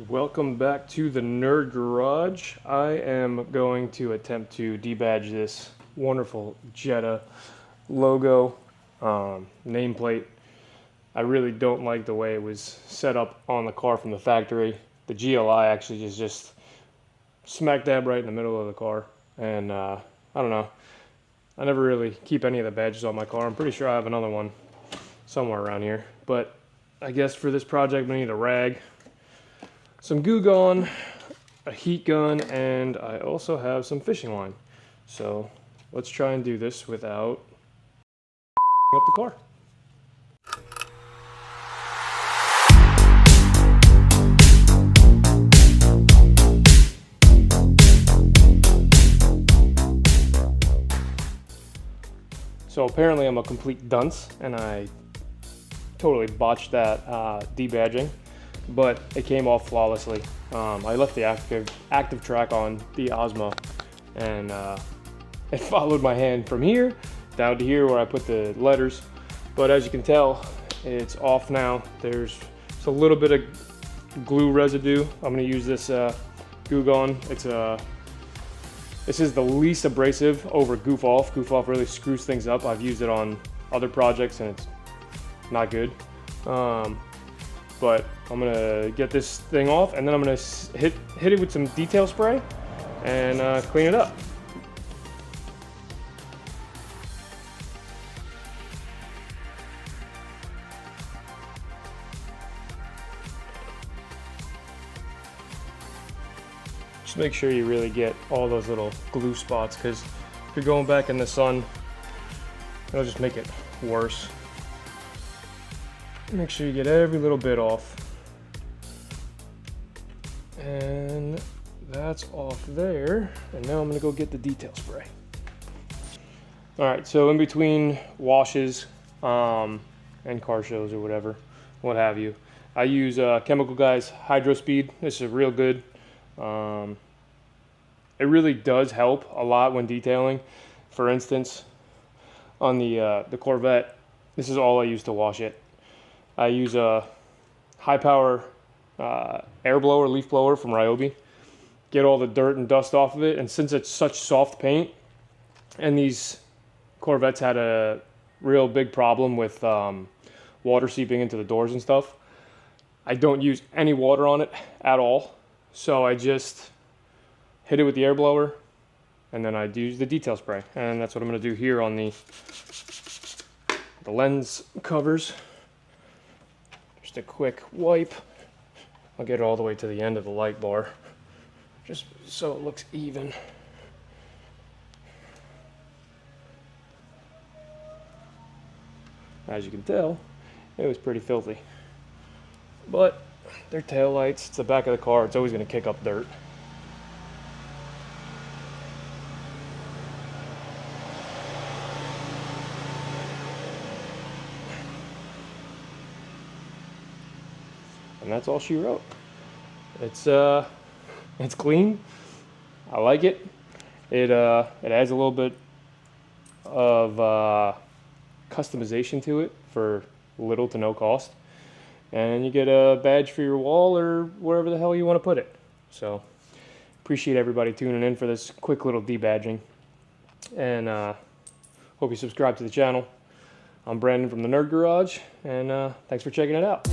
Welcome back to the Nerd Garage. I am going to attempt to debadge this wonderful Jetta logo nameplate. I really don't like the way it was set up on the car from the factory. The GLI actually is just smack dab right in the middle of the car. And I don't know. I never really keep any of the badges on my car. I'm pretty sure I have another one somewhere around here. But I guess for this project we need a rag, some Goo Gone, a heat gun, and I also have some fishing line. So let's try and do this without up the car. So apparently I'm a complete dunce and I totally botched that debadging, but it came off flawlessly. I left the active track on the Osmo, and it followed my hand from here down to here where I put the letters. But as you can tell, it's off now. There's just a little bit of glue residue. I'm going to use this Goo Gone. This is the least abrasive over Goof Off. Goof Off really screws things up. I've used it on other projects and it's not good. But I'm gonna get this thing off and then I'm gonna hit it with some detail spray and clean it up. Just make sure you really get all those little glue spots, because if you're going back in the sun, it'll just make it worse. Make sure you get every little bit off. And that's off there. And now I'm gonna go get the detail spray. All right, so in between washes and car shows or whatever, what have you, I use Chemical Guys Hydro Speed. This is real good. It really does help a lot when detailing. For instance, on the Corvette, this is all I use to wash it. I use a high power air blower, leaf blower from Ryobi. Get all the dirt and dust off of it, and since it's such soft paint, and these Corvettes had a real big problem with water seeping into the doors and stuff, I don't use any water on it at all. So I just hit it with the air blower, and then I use the detail spray, and that's what I'm going to do here on the lens covers. Just a quick wipe. I'll get it all the way to the end of the light bar, just so it looks even. As you can tell, it was pretty filthy. But they're tail lights, it's the back of the car, it's always going to kick up dirt. And that's all she wrote. It's clean. I like it. It adds a little bit of customization to it for little to no cost, and you get a badge for your wall or wherever the hell you want to put it. So appreciate everybody tuning in for this quick little debadging, and hope you subscribe to the channel. I'm Brandon from the Nerd Garage, and thanks for checking it out.